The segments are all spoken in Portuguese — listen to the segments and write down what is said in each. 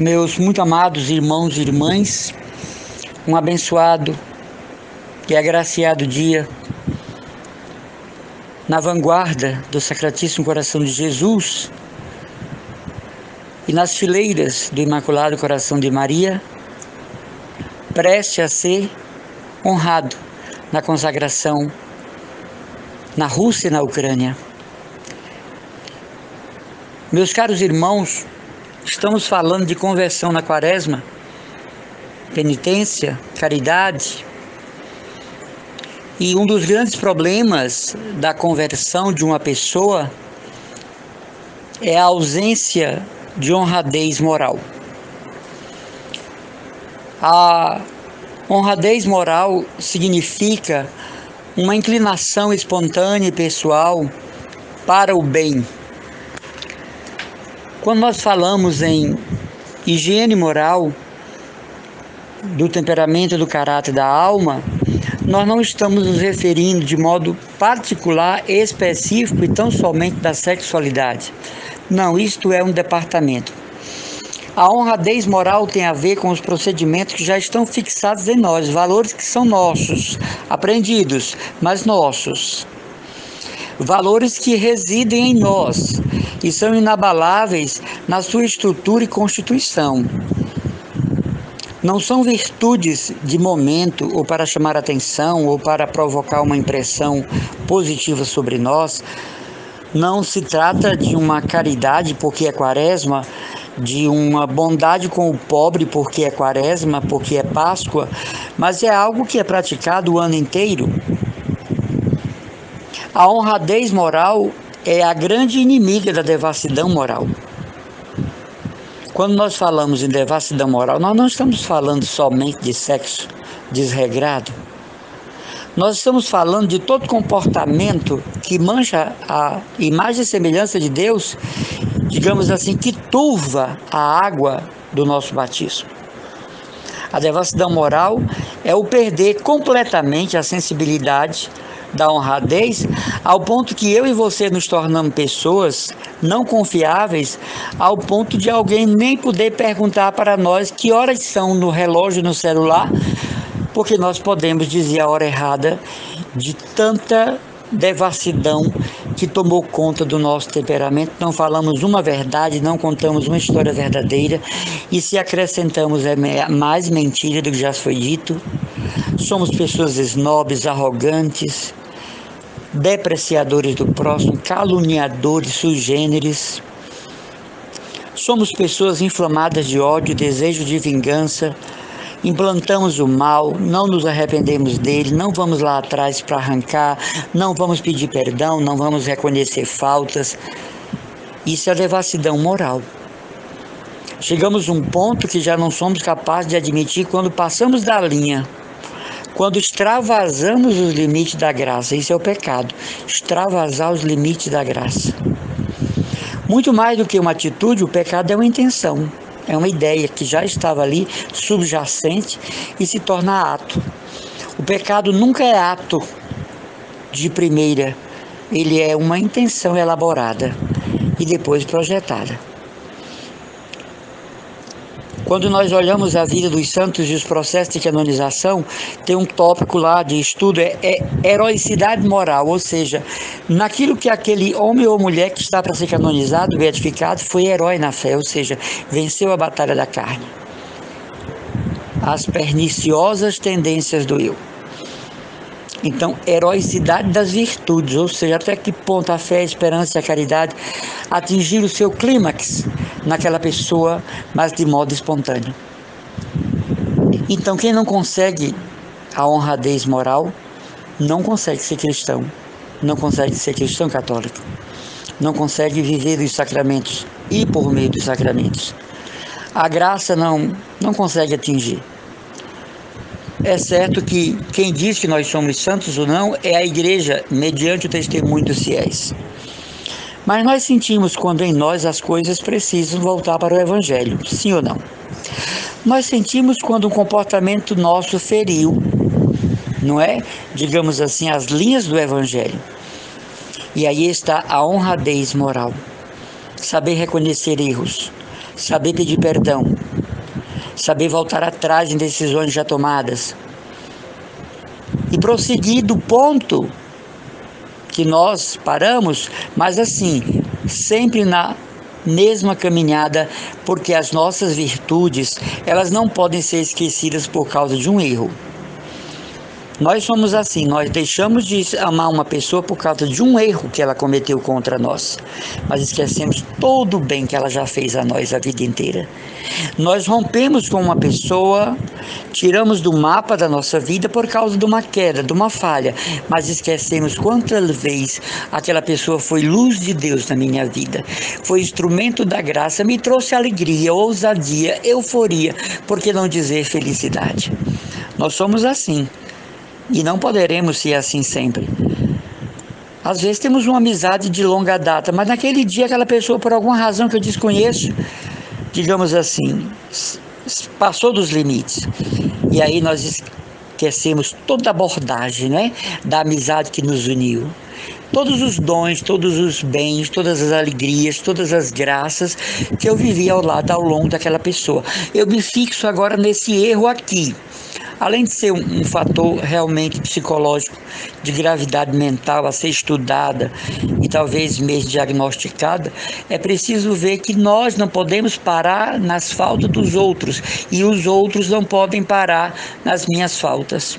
Meus muito amados irmãos e irmãs, um abençoado e agraciado dia na vanguarda do Sacratíssimo Coração de Jesus e nas fileiras do Imaculado Coração de Maria, preste a ser honrado na consagração na Rússia e na Ucrânia. Meus caros irmãos, estamos falando de conversão na Quaresma, penitência, caridade. E um dos grandes problemas da conversão de uma pessoa é a ausência de honradez moral. A honradez moral significa uma inclinação espontânea e pessoal para o bem. Quando nós falamos em higiene moral do temperamento, do caráter, da alma, nós não estamos nos referindo de modo particular, específico e tão somente da sexualidade. Não, isto é um departamento. A honradez moral tem a ver com os procedimentos que já estão fixados em nós, valores que são nossos, aprendidos, mas nossos. Valores que residem em nós e são inabaláveis na sua estrutura e constituição. Não são virtudes de momento ou para chamar atenção ou para provocar uma impressão positiva sobre nós. Não se trata de uma caridade porque é Quaresma, de uma bondade com o pobre porque é Quaresma, porque é Páscoa, mas é algo que é praticado o ano inteiro. A honradez moral é a grande inimiga da devassidão moral. Quando nós falamos em devassidão moral, nós não estamos falando somente de sexo desregrado. Nós estamos falando de todo comportamento que mancha a imagem e semelhança de Deus, digamos assim, que turva a água do nosso batismo. A devassidão moral é o perder completamente a sensibilidade da honradez, ao ponto que eu e você nos tornamos pessoas não confiáveis, ao ponto de alguém nem poder perguntar para nós que horas são no relógio, no celular, porque nós podemos dizer a hora errada de tanta devassidão que tomou conta do nosso temperamento. Não falamos uma verdade, não contamos uma história verdadeira, e se acrescentamos mais mentira do que já foi dito. Somos pessoas snobs, arrogantes, depreciadores do próximo, caluniadores, sui generis. Somos pessoas inflamadas de ódio, desejo de vingança. Implantamos o mal, não nos arrependemos dele, não vamos lá atrás para arrancar, não vamos pedir perdão, não vamos reconhecer faltas. Isso é devassidão moral. Chegamos a um ponto que já não somos capazes de admitir quando passamos da linha, quando extravasamos os limites da graça. Isso é o pecado, extravasar os limites da graça. Muito mais do que uma atitude, o pecado é uma intenção. É uma ideia que já estava ali, subjacente, e se torna ato. O pecado nunca é ato de primeira. Ele é uma intenção elaborada e depois projetada. Quando nós olhamos a vida dos santos e os processos de canonização, tem um tópico lá de estudo, é heroicidade moral, ou seja, naquilo que aquele homem ou mulher que está para ser canonizado, beatificado, foi herói na fé, ou seja, venceu a batalha da carne. As perniciosas tendências do eu. Então, heroicidade das virtudes, ou seja, até que ponto a fé, a esperança e a caridade atingiram o seu clímax naquela pessoa, mas de modo espontâneo. Então, quem não consegue a honradez moral, não consegue ser cristão, não consegue ser cristão católico, não consegue viver dos sacramentos e por meio dos sacramentos. A graça não consegue atingir. É certo que quem diz que nós somos santos ou não é a igreja, mediante o testemunho dos fiéis. Mas nós sentimos quando em nós as coisas precisam voltar para o Evangelho, sim ou não? Nós sentimos quando um comportamento nosso feriu, não é? Digamos assim, as linhas do Evangelho. E aí está a honradez moral. Saber reconhecer erros, saber pedir perdão, saber voltar atrás em decisões já tomadas e prosseguir do ponto que nós paramos, mas assim, sempre na mesma caminhada, porque as nossas virtudes, elas não podem ser esquecidas por causa de um erro. Nós somos assim, nós deixamos de amar uma pessoa por causa de um erro que ela cometeu contra nós, mas esquecemos todo o bem que ela já fez a nós a vida inteira. Nós rompemos com uma pessoa, tiramos do mapa da nossa vida por causa de uma queda, de uma falha, mas esquecemos quantas vezes aquela pessoa foi luz de Deus na minha vida, foi instrumento da graça, me trouxe alegria, ousadia, euforia, por que não dizer felicidade? Nós somos assim. E não poderemos ser assim sempre. Às vezes temos uma amizade de longa data, mas naquele dia aquela pessoa, por alguma razão que eu desconheço, digamos assim, passou dos limites. E aí nós esquecemos toda a abordagem, né, da amizade que nos uniu. Todos os dons, todos os bens, todas as alegrias, todas as graças que eu vivi ao longo daquela pessoa. Eu me fixo agora nesse erro aqui. Além de ser um fator realmente psicológico de gravidade mental a ser estudada e talvez mesmo diagnosticada, é preciso ver que nós não podemos parar nas faltas dos outros e os outros não podem parar nas minhas faltas.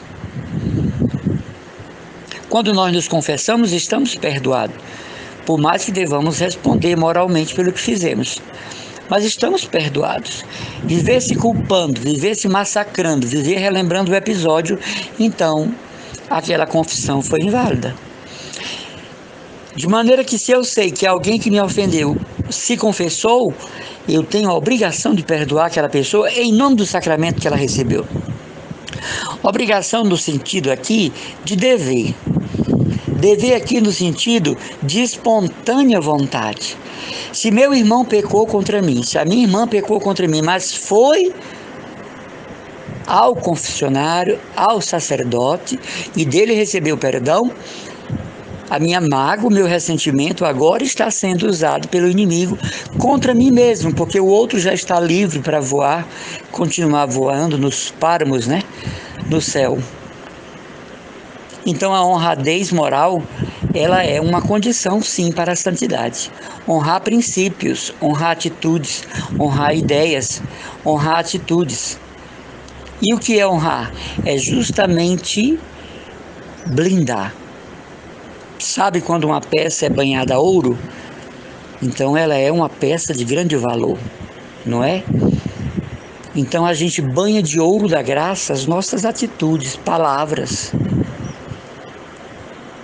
Quando nós nos confessamos, estamos perdoados, por mais que devamos responder moralmente pelo que fizemos. Mas estamos perdoados. Viver se culpando, viver se massacrando, viver relembrando o episódio, então aquela confissão foi inválida. De maneira que se eu sei que alguém que me ofendeu se confessou, eu tenho a obrigação de perdoar aquela pessoa em nome do sacramento que ela recebeu. Obrigação no sentido aqui de dever. Dever aqui no sentido de espontânea vontade. Se meu irmão pecou contra mim, se a minha irmã pecou contra mim, mas foi ao confessionário, ao sacerdote, e dele recebeu perdão, a minha mágoa, o meu ressentimento agora está sendo usado pelo inimigo contra mim mesmo, porque o outro já está livre para voar, continuar voando nos páramos, né, no céu. Então a honradez moral, ela é uma condição sim para a santidade. Honrar princípios, honrar atitudes, honrar ideias, honrar atitudes. E o que é honrar? É justamente blindar. Sabe quando uma peça é banhada a ouro? Então ela é uma peça de grande valor, não é? Então a gente banha de ouro da graça as nossas atitudes, palavras.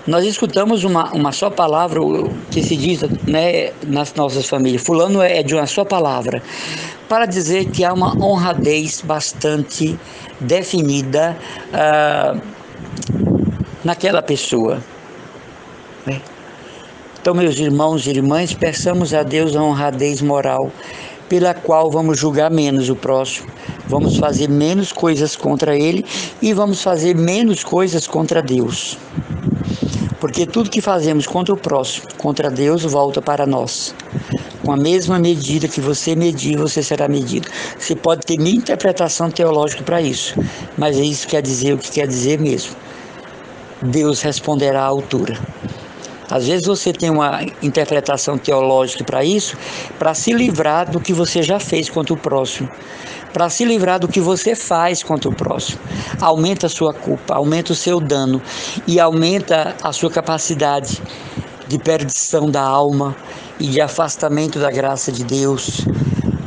Nós escutamos uma só palavra que se diz, né, nas nossas famílias, fulano é de uma só palavra, para dizer que há uma honradez bastante definida naquela pessoa. Né? Então, meus irmãos e irmãs, peçamos a Deus a honradez moral, pela qual vamos julgar menos o próximo, vamos fazer menos coisas contra ele e vamos fazer menos coisas contra Deus. Porque tudo que fazemos contra o próximo, contra Deus, volta para nós. Com a mesma medida que você medir, você será medido. Você pode ter minha interpretação teológica para isso, mas isso quer dizer o que quer dizer mesmo. Deus responderá à altura. Às vezes você tem uma interpretação teológica para isso, para se livrar do que você já fez contra o próximo, para se livrar do que você faz contra o próximo. Aumenta a sua culpa, aumenta o seu dano e aumenta a sua capacidade de perdição da alma e de afastamento da graça de Deus.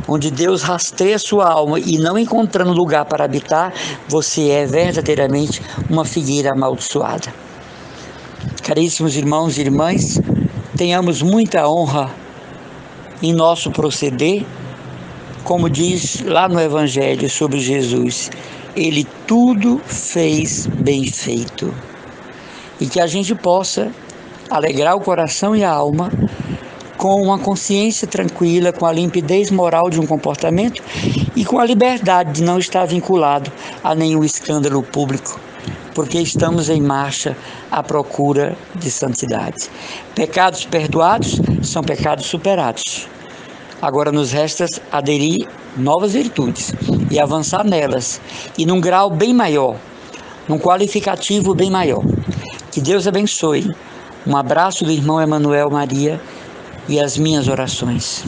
Onde Deus rastreia sua alma e não encontrando lugar para habitar, você é verdadeiramente uma figueira amaldiçoada. Caríssimos irmãos e irmãs, tenhamos muita honra em nosso proceder, como diz lá no Evangelho sobre Jesus, ele tudo fez bem feito. E que a gente possa alegrar o coração e a alma com uma consciência tranquila, com a limpidez moral de um comportamento e com a liberdade de não estar vinculado a nenhum escândalo público, porque estamos em marcha à procura de santidade. Pecados perdoados são pecados superados. Agora nos resta aderir novas virtudes e avançar nelas, e num grau bem maior, num qualificativo bem maior. Que Deus abençoe. Um abraço do irmão Emanuel Maria e as minhas orações.